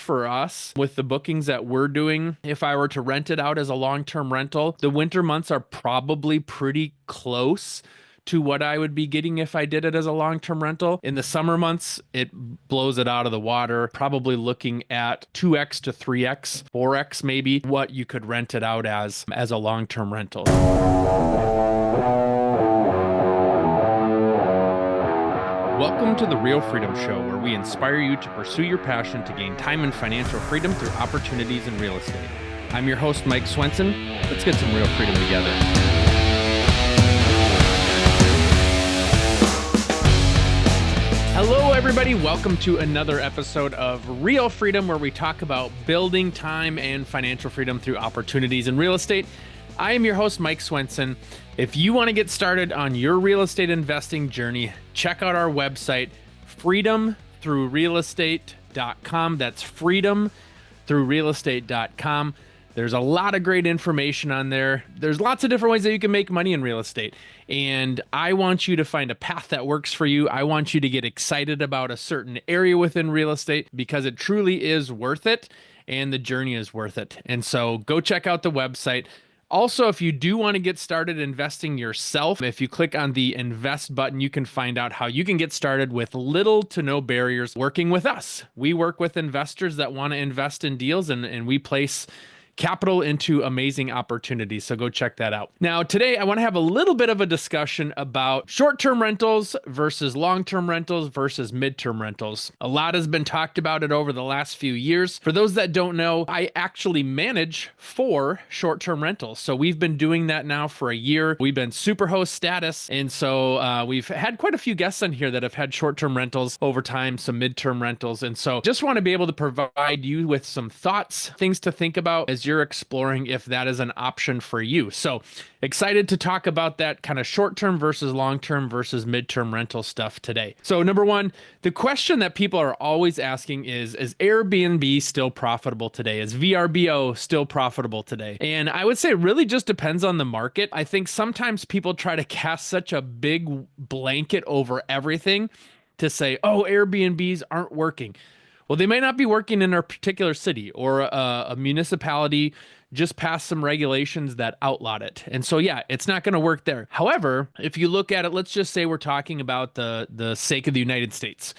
for us with the bookings that we're doing. If I were to rent it out as a long-term rental, the winter months are probably pretty close to what I would be getting if I did it as a long-term rental. In the summer months, it blows it out of the water, probably looking at 2x to 3x, 4x maybe, what you could rent it out as a long-term rental. Welcome to the Real Freedom Show, where we inspire you to pursue your passion to gain time and financial freedom through opportunities in real estate. I'm your host, Mike Swenson. Let's get some real freedom together. Hello, everybody. Welcome to another episode of Real Freedom, where we talk about building time and financial freedom through opportunities in real estate. I am your host, Mike Swenson. If you want to get started on your real estate investing journey, check out our website, freedomthroughrealestate.com. That's freedomthroughrealestate.com. There's a lot of great information on there. There's lots of different ways that you can make money in real estate. And I want you to find a path that works for you. I want you to get excited about a certain area within real estate because it truly is worth it and the journey is worth it. And so go check out the website. Also, if you do want to get started investing yourself, if you click on the invest button, you can find out how you can get started with little to no barriers working with us. We work with investors that want to invest in deals and we place capital into amazing opportunities. So go check that out. Now, today I want to have a little bit of a discussion about short-term rentals versus long-term rentals versus midterm rentals. A lot has been talked about it over the last few years. For those that don't know, I actually manage 4 short-term rentals. So we've been doing that now for a year. We've been Superhost status. And so we've had quite a few guests on here that have had short-term rentals over time, some midterm rentals. And so just want to be able to provide you with some thoughts, things to think about as you're exploring if that is an option for you. So excited to talk about that kind of short-term versus long-term versus midterm rental stuff today. So number one, the question that people are always asking is Airbnb still profitable today? Is VRBO still profitable today? And I would say it really just depends on the market. I think sometimes people try to cast such a big blanket over everything to say, oh, Airbnbs aren't working. Well, they may not be working in a particular city, or a municipality just passed some regulations that outlawed it. And so, yeah, it's not going to work there. However, if you look at it, let's just say we're talking about the sake of the United States.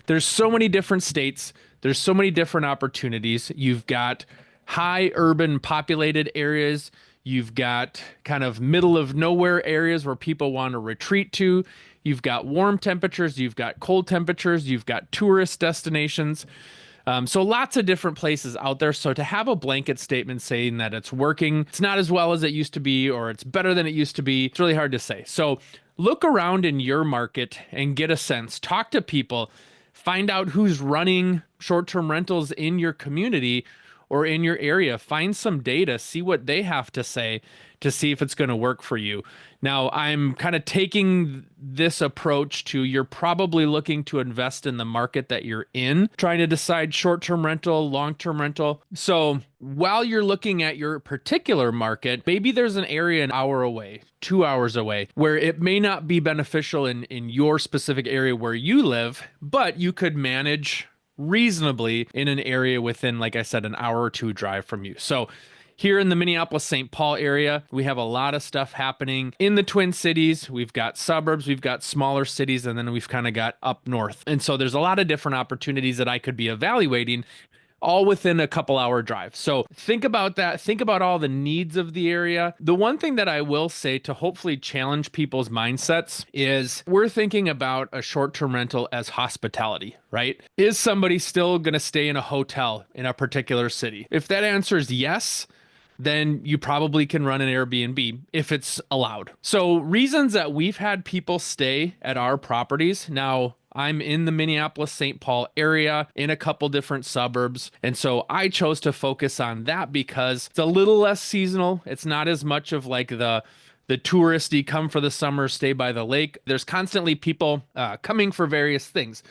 There's so many different states. There's so many different opportunities. You've got high urban populated areas. You've got kind of middle of nowhere areas where people want to retreat to. You've got warm temperatures, you've got cold temperatures, you've got tourist destinations. So lots of different places out there. So to have a blanket statement saying that it's working, it's not as well as it used to be, or it's better than it used to be, it's really hard to say. So look around in your market and get a sense. Talk to people. Find out who's running short-term rentals in your community or in your area. Find some data, see what they have to say to see if it's going to work for you. Now, I'm kind of taking this approach to you're probably looking to invest in the market that you're in, trying to decide short-term rental, long-term rental. So while you're looking at your particular market, maybe there's an area an hour away, 2 hours away, where it may not be beneficial in your specific area where you live, but you could manage reasonably in an area within, like I said, an hour or 2 drive from you. So here in the Minneapolis-St. Paul area, we have a lot of stuff happening in the Twin Cities. We've got suburbs, we've got smaller cities, and then we've kind of got up north. And so there's a lot of different opportunities that I could be evaluating, all within a couple hour drive. So think about that. Think about all the needs of the area. The one thing that I will say to hopefully challenge people's mindsets is we're thinking about a short-term rental as hospitality, right? Is somebody still going to stay in a hotel in a particular city? If that answer is yes, then you probably can run an Airbnb if it's allowed. So reasons that we've had people stay at our properties. Now, I'm in the Minneapolis-St. Paul area in a couple different suburbs. And so I chose to focus on that because it's a little less seasonal. It's not as much of like the touristy come for the summer, stay by the lake. There's constantly people coming for various things.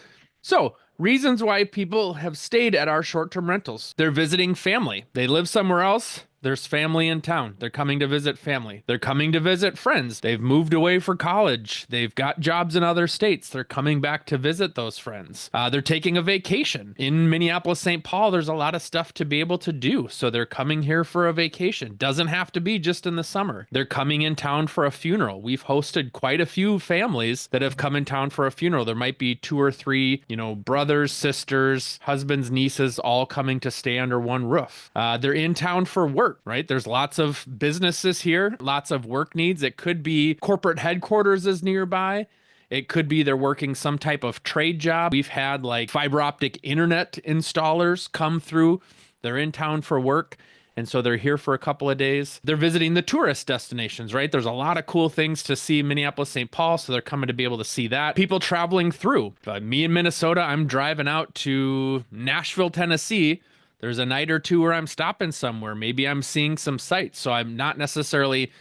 So reasons why people have stayed at our short-term rentals. They're visiting family. They live somewhere else. There's family in town. They're coming to visit family. They're coming to visit friends. They've moved away for college. They've got jobs in other states. They're coming back to visit those friends. They're taking a vacation. In Minneapolis, St. Paul, there's a lot of stuff to be able to do. So they're coming here for a vacation. Doesn't have to be just in the summer. They're coming in town for a funeral. We've hosted quite a few families that have come in town for a funeral. There might be 2 or 3, brothers, sisters, husbands, nieces, all coming to stay under one roof. They're in town for work, right? There's lots of businesses here, lots of work needs. It could be corporate headquarters is nearby. It could be they're working some type of trade job. We've had like fiber optic internet installers come through. They're in town for work. And so they're here for a couple of days. They're visiting the tourist destinations, right? There's a lot of cool things to see in Minneapolis, St. Paul. So they're coming to be able to see that. People traveling through. Me in Minnesota, I'm driving out to Nashville, Tennessee. There's a night or two where I'm stopping somewhere. Maybe I'm seeing some sights. So I'm not necessarily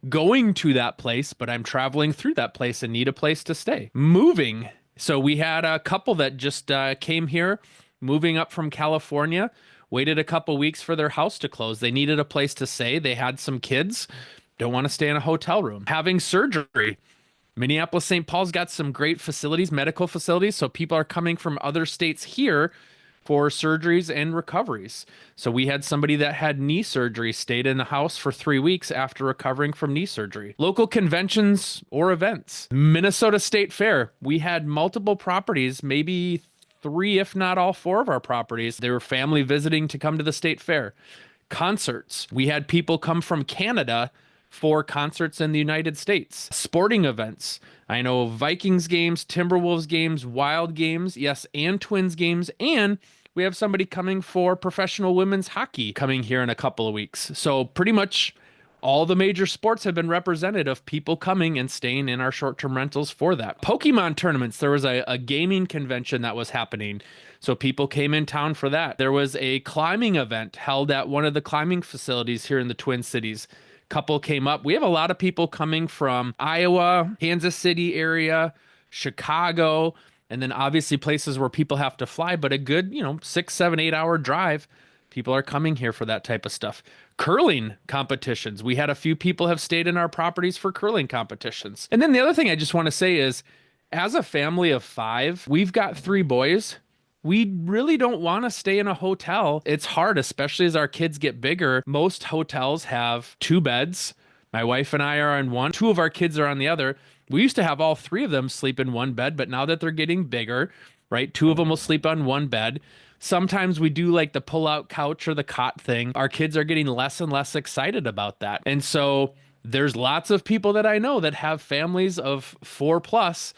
going to that place, but I'm traveling through that place and need a place to stay. Moving. So we had a couple that just came here, moving up from California, waited a couple weeks for their house to close. They needed a place to stay. They had some kids, don't want to stay in a hotel room. Having surgery. Minneapolis, St. Paul's got some great facilities, medical facilities. So people are coming from other states here for surgeries and recoveries. So we had somebody that had knee surgery, stayed in the house for 3 weeks after recovering from knee surgery. Local conventions or events. Minnesota State Fair. We had multiple properties, maybe 3, if not all 4 of our properties. They were family visiting to come to the state fair. Concerts. We had people come from Canada for concerts in the United States. Sporting events. I know Vikings games, Timberwolves games, Wild games, yes, and Twins games. And we have somebody coming for professional women's hockey coming here in a couple of weeks. So pretty much all the major sports have been represented of people coming and staying in our short-term rentals for that. Pokemon tournaments. There was a gaming convention that was happening. So people came in town for that. There was a climbing event held at one of the climbing facilities here in the Twin Cities. Couple came up. We have a lot of people coming from Iowa, Kansas City area, Chicago, and then obviously places where people have to fly, but a good, 6, 7, 8 hour drive. People are coming here for that type of stuff. Curling competitions. We had a few people have stayed in our properties for curling competitions. And then the other thing I just want to say is, as a family of 5, we've got 3 boys. We really don't want to stay in a hotel. It's hard, especially as our kids get bigger. Most hotels have 2 beds. My wife and I are on one. 2 of our kids are on the other. We used to have all 3 of them sleep in one bed, but now that they're getting bigger, right, 2 of them will sleep on one bed. Sometimes we do like the pull-out couch or the cot thing. Our kids are getting less and less excited about that. And so there's lots of people that I know that have families of 4 plus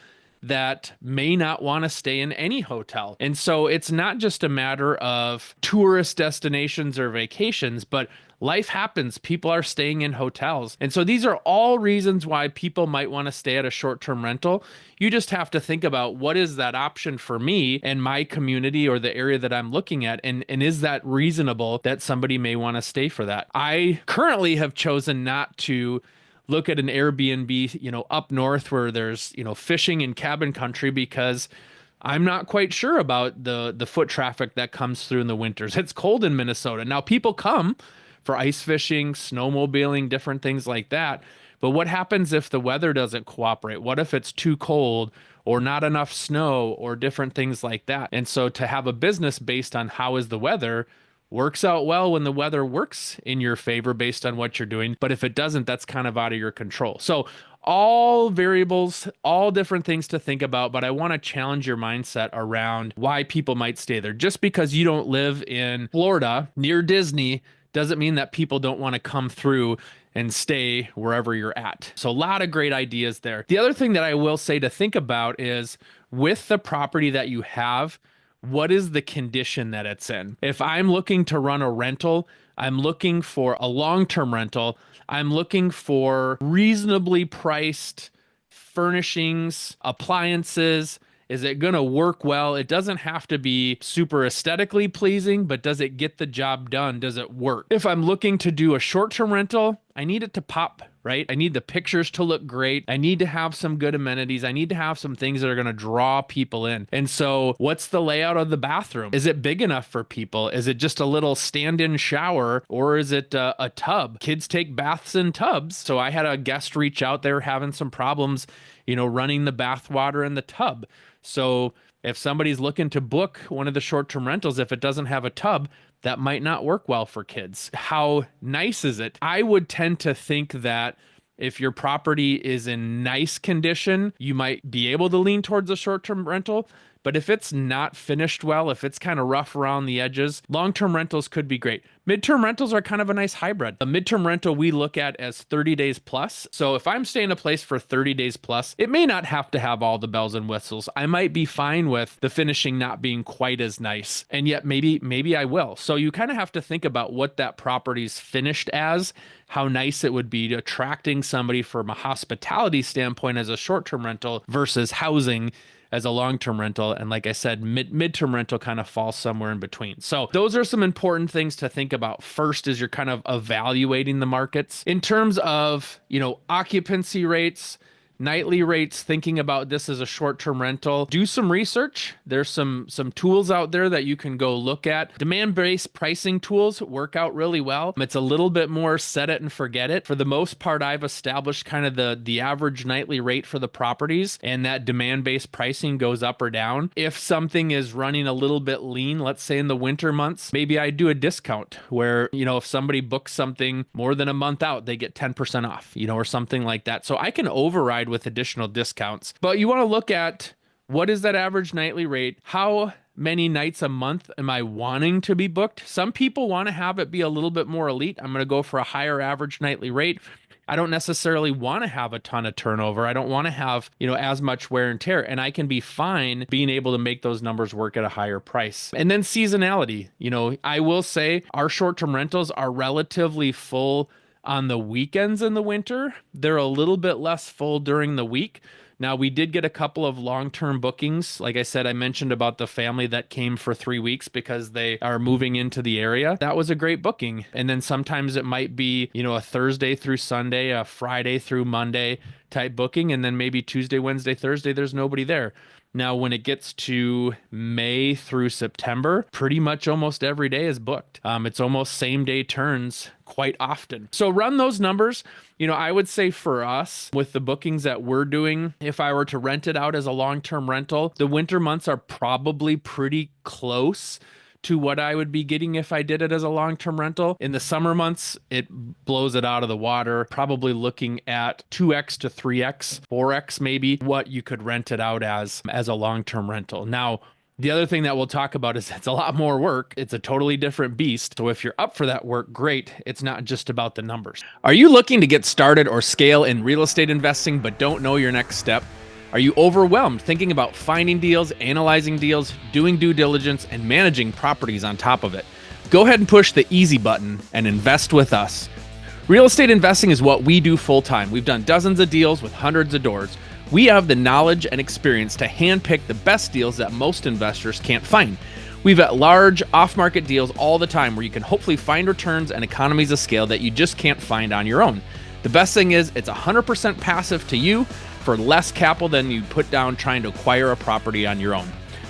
that may not want to stay in any hotel. And so it's not just a matter of tourist destinations or vacations, but life happens. People are staying in hotels. And so these are all reasons why people might want to stay at a short-term rental. You just have to think about, what is that option for me and my community or the area that I'm looking at? And is that reasonable that somebody may want to stay for that? I currently have chosen not to look at an Airbnb, up north where there's, fishing and cabin country, because I'm not quite sure about the foot traffic that comes through in the winters. It's cold in Minnesota. Now people come for ice fishing, snowmobiling, different things like that. But what happens if the weather doesn't cooperate? What if it's too cold or not enough snow or different things like that? And so to have a business based on how is the weather works out well when the weather works in your favor based on what you're doing. But if it doesn't, that's kind of out of your control. So all variables, all different things to think about, but I want to challenge your mindset around why people might stay there. Just because you don't live in Florida near Disney doesn't mean that people don't want to come through and stay wherever you're at. So a lot of great ideas there. The other thing that I will say to think about is, with the property that you have, what is the condition that it's in? If I'm looking to run a rental, I'm looking for a long-term rental, I'm looking for reasonably priced furnishings, appliances. Is it going to work well? It doesn't have to be super aesthetically pleasing, but does it get the job done? Does it work? If I'm looking to do a short-term rental, I need it to pop, right? I need the pictures to look great. I need to have some good amenities. I need to have some things that are going to draw people in. And so, what's the layout of the bathroom? Is it big enough for people? Is it just a little stand-in shower, or is it a tub? Kids take baths in tubs. So I had a guest reach out. They were having some problems, running the bath water in the tub. So if somebody's looking to book one of the short-term rentals, if it doesn't have a tub, that might not work well for kids. How nice is it? I would tend to think that if your property is in nice condition, you might be able to lean towards a short-term rental. But if it's not finished well, if it's kind of rough around the edges, long-term rentals could be great. Midterm rentals are kind of a nice hybrid. A midterm rental we look at as 30 days plus. So if I'm staying in a place for 30 days plus, it may not have to have all the bells and whistles. I might be fine with the finishing not being quite as nice. And yet maybe I will. So you kind of have to think about what that property's finished as, how nice it would be to attracting somebody from a hospitality standpoint as a short-term rental versus housing as a long-term rental. And like I said, midterm rental kind of falls somewhere in between. So those are some important things to think about. First is you're kind of evaluating the markets in terms of, occupancy rates, nightly rates, thinking about this as a short-term rental. Do some research. There's some tools out there that you can go look at. Demand-based pricing tools work out really well. It's a little bit more set it and forget it. For the most part, I've established kind of the average nightly rate for the properties, and that demand-based pricing goes up or down. If something is running a little bit lean, let's say in the winter months, maybe I do a discount where, if somebody books something more than a month out, they get 10% off, or something like that. So I can override with additional discounts. But you want to look at what is that average nightly rate? How many nights a month am I wanting to be booked? Some people want to have it be a little bit more elite. I'm going to go for a higher average nightly rate. I don't necessarily want to have a ton of turnover. I don't want to have, as much wear and tear. And I can be fine being able to make those numbers work at a higher price. And then seasonality. I will say our short-term rentals are relatively full on the weekends in the winter. They're a little bit less full during the week. Now, we did get a couple of long-term bookings. Like I said, I mentioned about the family that came for 3 weeks because they are moving into the area. That was a great booking. And then sometimes it might be, a Thursday through Sunday, a Friday through Monday type booking. And then maybe Tuesday, Wednesday, Thursday, there's nobody there. Now, when it gets to May through September, pretty much almost every day is booked. It's almost same day turns quite often. So run those numbers. I would say for us, with the bookings that we're doing, if I were to rent it out as a long-term rental, the winter months are probably pretty close to what I would be getting if I did it as a long-term rental. In the summer months, it blows it out of the water, probably looking at 2x to 3x, 4x maybe, what you could rent it out as a long-term rental. Now, the other thing that we'll talk about is it's a lot more work. It's a totally different beast. So if you're up for that work, great. It's not just about the numbers. Are you looking to get started or scale in real estate investing but don't know your next step? Are you overwhelmed thinking about finding deals, analyzing deals, doing due diligence, and managing properties on top of it? Go ahead and push the easy button and invest with us. Real estate investing is what we do full time. We've done dozens of deals with hundreds of doors. We have the knowledge and experience to handpick the best deals that most investors can't find. We've got large off-market deals all the time where you can hopefully find returns and economies of scale that you just can't find on your own. The best thing is it's 100% passive to you for less capital than you put down trying to acquire a property on your own.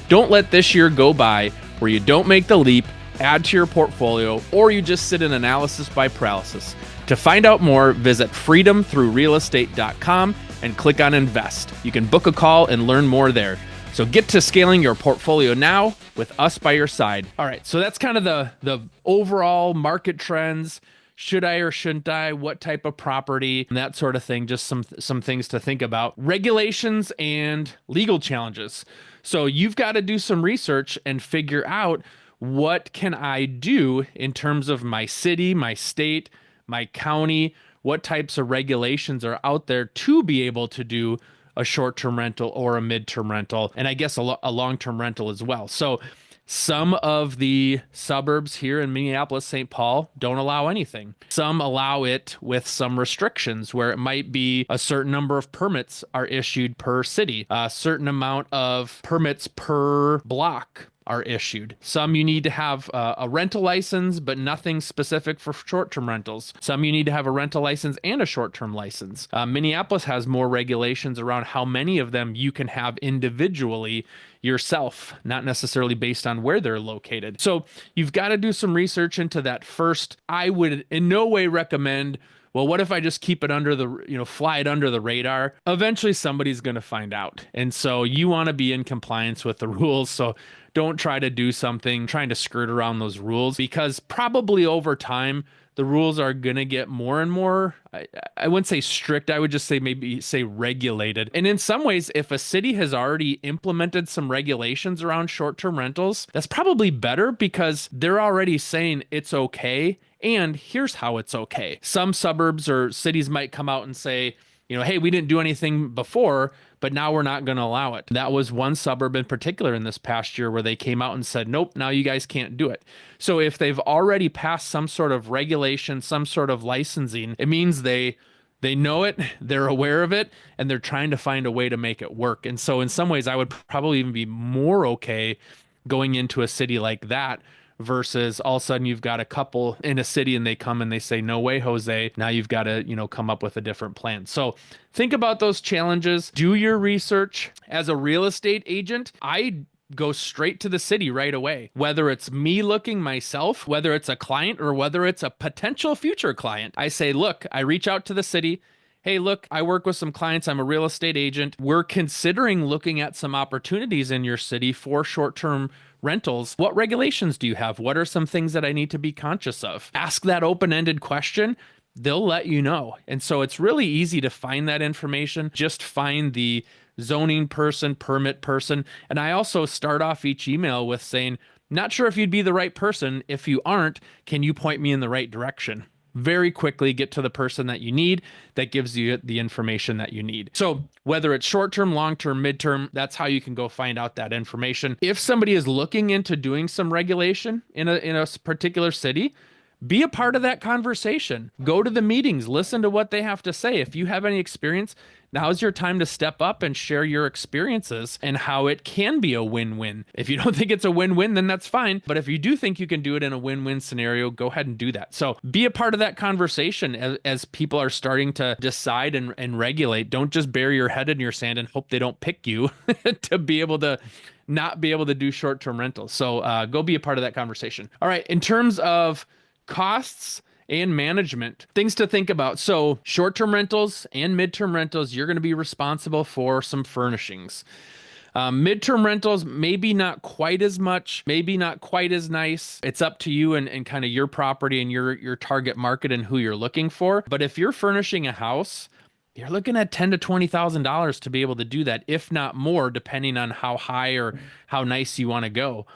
Don't let this year go by where you don't make the leap, add to your portfolio, or you just sit in analysis by paralysis. To find out more, visit freedomthroughrealestate.com and click on invest. You can book a call and learn more there. So get to scaling your portfolio now with us by your side. All right, so that's kind of the overall market trends. Should I or shouldn't I? What type of property? That sort of thing. Just some things to think about. Regulations and legal challenges. So you've got to do some research and figure out what can I do in terms of my city, my state, my county, what types of regulations are out there to be able to do a short-term rental or a midterm rental, and I guess a long-term rental as well. So some of the suburbs here in Minneapolis, St. Paul don't allow anything. Some allow it with some restrictions where it might be a certain number of permits are issued per city, a certain amount of permits per block are issued. Some you need to have a rental license, but nothing specific for short-term rentals. Some you need to have a rental license and a short-term license. Minneapolis has more regulations around how many of them you can have individually yourself, not necessarily based on where they're located. So you've got to do some research into that first. I would in no way recommend, well, what if I just keep it under the, fly it under the radar? Eventually somebody's going to find out. And so you want to be in compliance with the rules. So don't try to do something trying to skirt around those rules, because probably over time, the rules are going to get more and more, I wouldn't say strict, I would just say maybe say regulated. And in some ways, if a city has already implemented some regulations around short-term rentals, that's probably better because they're already saying it's okay. And here's how it's okay. Some suburbs or cities might come out and say, hey, we didn't do anything before, but now we're not going to allow it. That was one suburb in particular in this past year where they came out and said, nope, now you guys can't do it. So if they've already passed some sort of regulation, some sort of licensing, it means they know it, they're aware of it, and they're trying to find a way to make it work. And so in some ways, I would probably even be more okay going into a city like that versus all of a sudden you've got a couple in a city and they come and they say, no way, Jose. Now you've got to, come up with a different plan. So think about those challenges. Do your research. As a real estate agent, I go straight to the city right away, whether it's me looking myself, whether it's a client, or whether it's a potential future client. I say, look, I reach out to the city. Hey, look, I work with some clients. I'm a real estate agent. We're considering looking at some opportunities in your city for short-term rentals. What regulations do you have? What are some things that I need to be conscious of? Ask that open-ended question. They'll let you know. And so it's really easy to find that information. Just find the zoning person, permit person. And I also start off each email with saying, not sure if you'd be the right person. If you aren't, can you point me in the right direction? Very quickly get to the person that you need that gives you the information that you need. So whether it's short-term, long-term, midterm, that's how you can go find out that information. If somebody is looking into doing some regulation in a particular city, be a part of that conversation. Go to the meetings, listen to what they have to say. If you have any experience, now's your time to step up and share your experiences and how it can be a win-win. If you don't think it's a win-win, then that's fine. But if you do think you can do it in a win-win scenario, go ahead and do that. So be a part of that conversation as people are starting to decide and regulate. Don't just bury your head in your sand and hope they don't pick you to be able to not be able to do short-term rentals. So go be a part of that conversation. All right, in terms of costs and management, things to think about. So short-term rentals and midterm rentals, you're going to be responsible for some furnishings. Midterm rentals, maybe not quite as much, maybe not quite as nice. It's up to you and kind of your property and your target market and who you're looking for. But if you're furnishing a house, you're looking at $10,000 to $20,000 to be able to do that, if not more, depending on how high or how nice you want to go.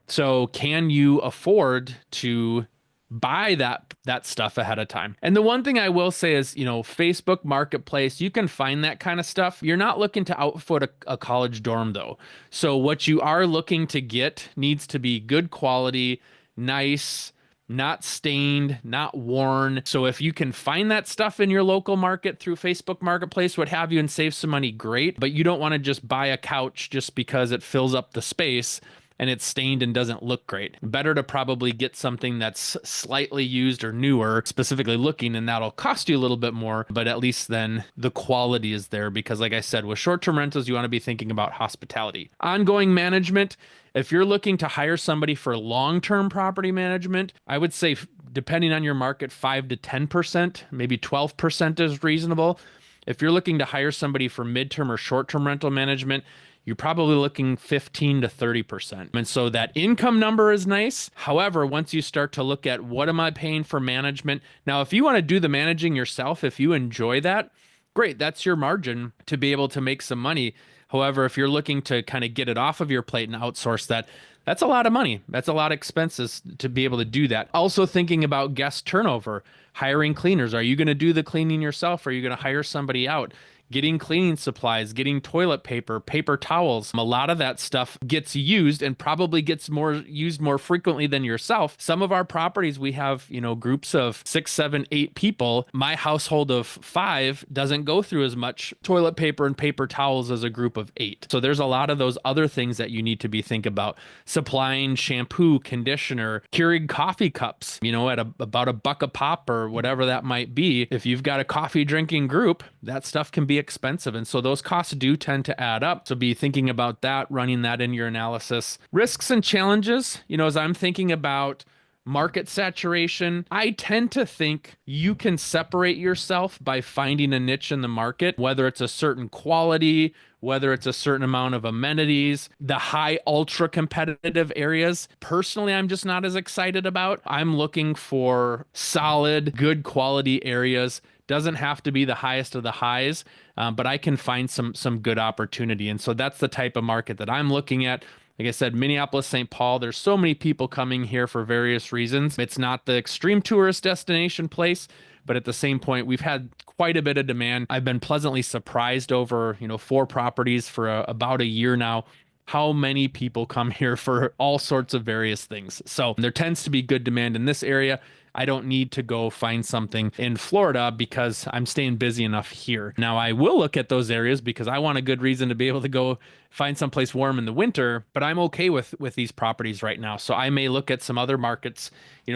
So can you afford to buy that stuff ahead of time? And the one thing I will say is, Facebook Marketplace, you can find that kind of stuff. You're not looking to outfit a college dorm though. So what you are looking to get needs to be good quality, nice, not stained, not worn. So if you can find that stuff in your local market through Facebook Marketplace, what have you, and save some money, great. But you don't want to just buy a couch just because it fills up the space and it's stained and doesn't look great. Better to probably get something that's slightly used or newer, specifically looking, and that'll cost you a little bit more, but at least then the quality is there. Because like I said, with short-term rentals, you want to be thinking about hospitality. Ongoing management, if you're looking to hire somebody for long-term property management, I would say, depending on your market, 5 to 10%, maybe 12% is reasonable. If you're looking to hire somebody for midterm or short-term rental management, you're probably looking 15 to 30%. And so that income number is nice. However, once you start to look at what am I paying for management? Now, if you want to do the managing yourself, if you enjoy that, great, that's your margin to be able to make some money. However, if you're looking to kind of get it off of your plate and outsource that, that's a lot of money. That's a lot of expenses to be able to do that. Also thinking about guest turnover, hiring cleaners. Are you going to do the cleaning yourself? Or are you going to hire somebody out? getting cleaning supplies, getting toilet paper, paper towels. A lot of that stuff gets used and probably gets used more frequently than yourself. Some of our properties, we have, groups of 6, 7, 8 people. My household of 5 doesn't go through as much toilet paper and paper towels as a group of 8. So there's a lot of those other things that you need to be thinking about. Supplying shampoo, conditioner, Keurig coffee cups, at about $1 a pop or whatever that might be. If you've got a coffee drinking group, that stuff can be expensive. And so those costs do tend to add up. So be thinking about that, running that in your analysis. Risks and challenges, as I'm thinking about market saturation, I tend to think you can separate yourself by finding a niche in the market, whether it's a certain quality, whether it's a certain amount of amenities, the high ultra competitive areas. Personally, I'm just not as excited about. I'm looking for solid, good quality areas. Doesn't have to be the highest of the highs, but I can find some good opportunity. And so that's the type of market that I'm looking at. Like I said, Minneapolis, St. Paul, there's so many people coming here for various reasons. It's not the extreme tourist destination place, but at the same point, we've had quite a bit of demand. I've been pleasantly surprised over, 4 properties for about a year now, how many people come here for all sorts of various things. So there tends to be good demand in this area. I don't need to go find something in Florida because I'm staying busy enough here. Now, I will look at those areas because I want a good reason to be able to go find someplace warm in the winter, but I'm okay with these properties right now. So I may look at some other markets,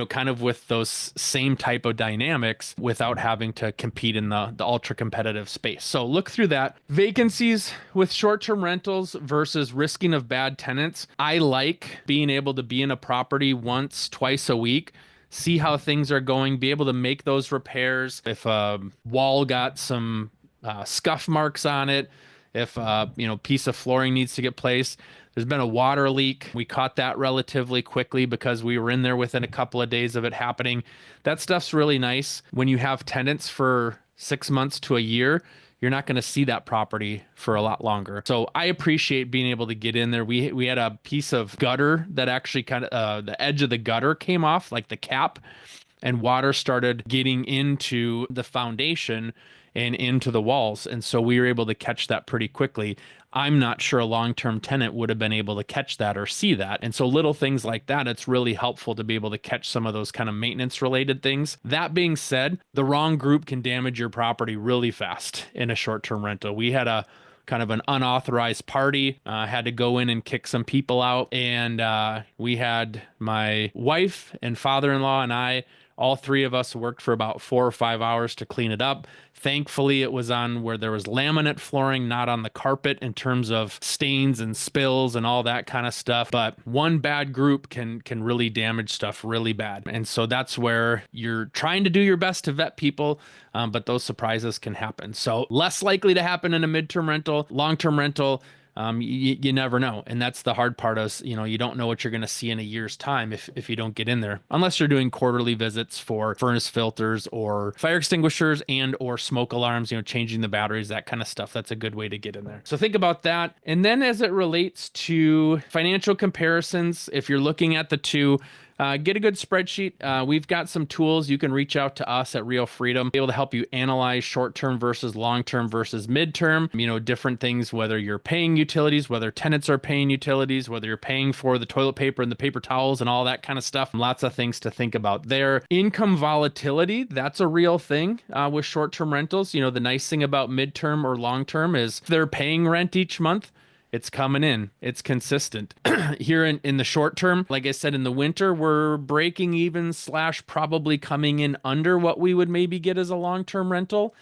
kind of with those same type of dynamics without having to compete in the ultra competitive space. So look through that. Vacancies with short-term rentals versus risking of bad tenants. I like being able to be in a property once, twice a week, see how things are going, be able to make those repairs. If a wall got some scuff marks on it, if piece of flooring needs to get placed. There's been a water leak. We caught that relatively quickly because we were in there within a couple of days of it happening. That stuff's really nice. When you have tenants for 6 months to a year, you're not going to see that property for a lot longer. So I appreciate being able to get in there. We had a piece of gutter that actually kind of, the edge of the gutter came off, like the cap, and water started getting into the foundation and into the walls. And so we were able to catch that pretty quickly. I'm not sure a long-term tenant would have been able to catch that or see that. And so little things like that, it's really helpful to be able to catch some of those kind of maintenance related things. That being said, the wrong group can damage your property really fast in a short-term rental. We had a kind of an unauthorized party, had to go in and kick some people out. And we had my wife and father-in-law and I, all 3 of us worked for about 4 or 5 hours to clean it up. Thankfully, it was on where there was laminate flooring, not on the carpet in terms of stains and spills and all that kind of stuff. But one bad group can really damage stuff really bad. And so that's where you're trying to do your best to vet people, but those surprises can happen. So less likely to happen in a midterm rental, long-term rental. You never know. And that's the hard part is, you don't know what you're going to see in a year's time if you don't get in there, unless you're doing quarterly visits for furnace filters or fire extinguishers and or smoke alarms, changing the batteries, that kind of stuff. That's a good way to get in there. So think about that. And then as it relates to financial comparisons, if you're looking at the two, get a good spreadsheet. We've got some tools. You can reach out to us at Real Freedom, be able to help you analyze short-term versus long-term versus midterm, different things, whether you're paying utilities, whether tenants are paying utilities, whether you're paying for the toilet paper and the paper towels and all that kind of stuff. Lots of things to think about there. Income volatility, that's a real thing with short-term rentals. The nice thing about midterm or long-term is they're paying rent each month. It's coming in. It's consistent. Here in the short term, like I said, in the winter, we're breaking even / probably coming in under what we would maybe get as a long-term rental.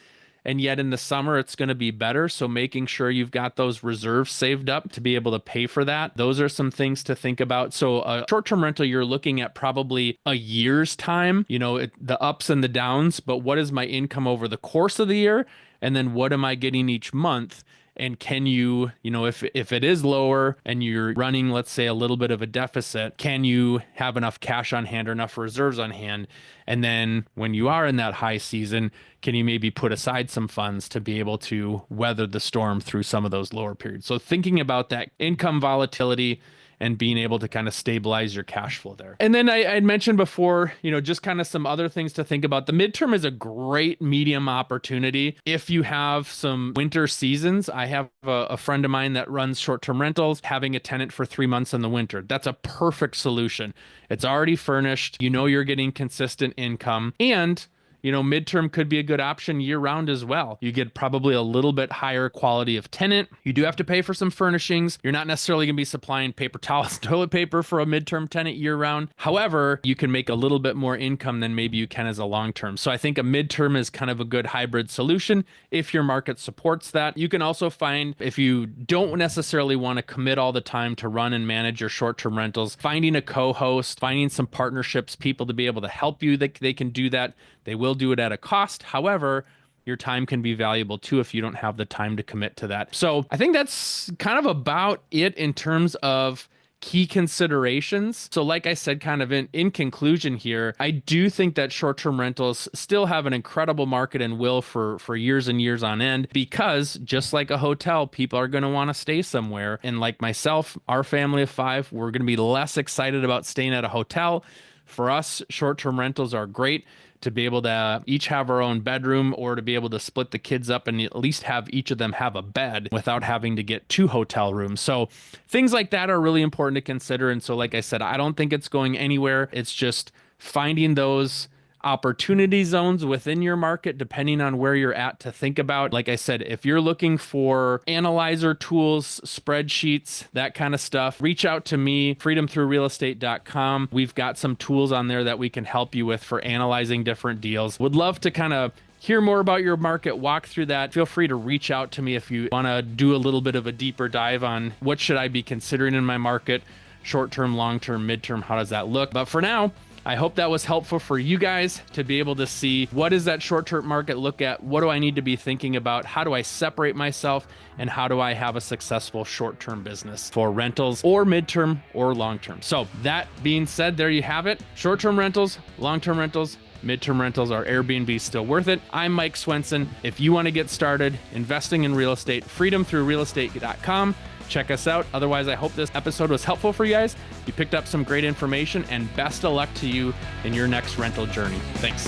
And yet in the summer, it's going to be better. So making sure you've got those reserves saved up to be able to pay for that. Those are some things to think about. So a short-term rental, you're looking at probably a year's time, the ups and the downs, but what is my income over the course of the year? And then what am I getting each month? And can you, if it is lower and you're running, let's say, a little bit of a deficit, can you have enough cash on hand or enough reserves on hand? And then when you are in that high season, can you maybe put aside some funds to be able to weather the storm through some of those lower periods? So thinking about that income volatility and being able to kind of stabilize your cash flow there. And then I mentioned before, just kind of some other things to think about. The midterm is a great medium opportunity if you have some winter seasons. I have a friend of mine that runs short-term rentals, having a tenant for 3 months in the winter. That's a perfect solution. It's already furnished. You're getting consistent income, and midterm could be a good option year round as well. You get probably a little bit higher quality of tenant. You do have to pay for some furnishings. You're not necessarily going to be supplying paper towels, toilet paper for a midterm tenant year round. However, you can make a little bit more income than maybe you can as a long term. So I think a midterm is kind of a good hybrid solution if your market supports that. You can also find, if you don't necessarily want to commit all the time to run and manage your short-term rentals, finding a co-host, finding some partnerships, people to be able to help you, that they can do that. They will do it at a cost. However, your time can be valuable too if you don't have the time to commit to that. So I think that's kind of about it in terms of key considerations. So like I said, kind of in conclusion here, I do think that short-term rentals still have an incredible market and will for years and years on end, because just like a hotel, people are going to want to stay somewhere. And like myself, our family of 5, we're going to be less excited about staying at a hotel. For us, short-term rentals are great to be able to each have our own bedroom, or to be able to split the kids up and at least have each of them have a bed without having to get 2 hotel rooms. So things like that are really important to consider. And so, like I said, I don't think it's going anywhere. It's just finding those opportunity zones within your market, depending on where you're at, to think about. Like I said, if you're looking for analyzer tools, spreadsheets, that kind of stuff, reach out to me, freedomthroughrealestate.com. We've got some tools on there that we can help you with for analyzing different deals. Would love to kind of hear more about your market, walk through that. Feel free to reach out to me if you want to do a little bit of a deeper dive on what should I be considering in my market, short-term, long-term, midterm, how does that look? But for now, I hope that was helpful for you guys to be able to see, what does that short-term market look at? What do I need to be thinking about? How do I separate myself? And how do I have a successful short-term business for rentals, or midterm or long-term? So that being said, there you have it. Short-term rentals, long-term rentals, midterm rentals. Are Airbnb still worth it? I'm Mike Swenson. If you want to get started investing in real estate, freedomthroughrealestate.com. Check us out. Otherwise, I hope this episode was helpful for you guys. You picked up some great information, and best of luck to you in your next rental journey. Thanks.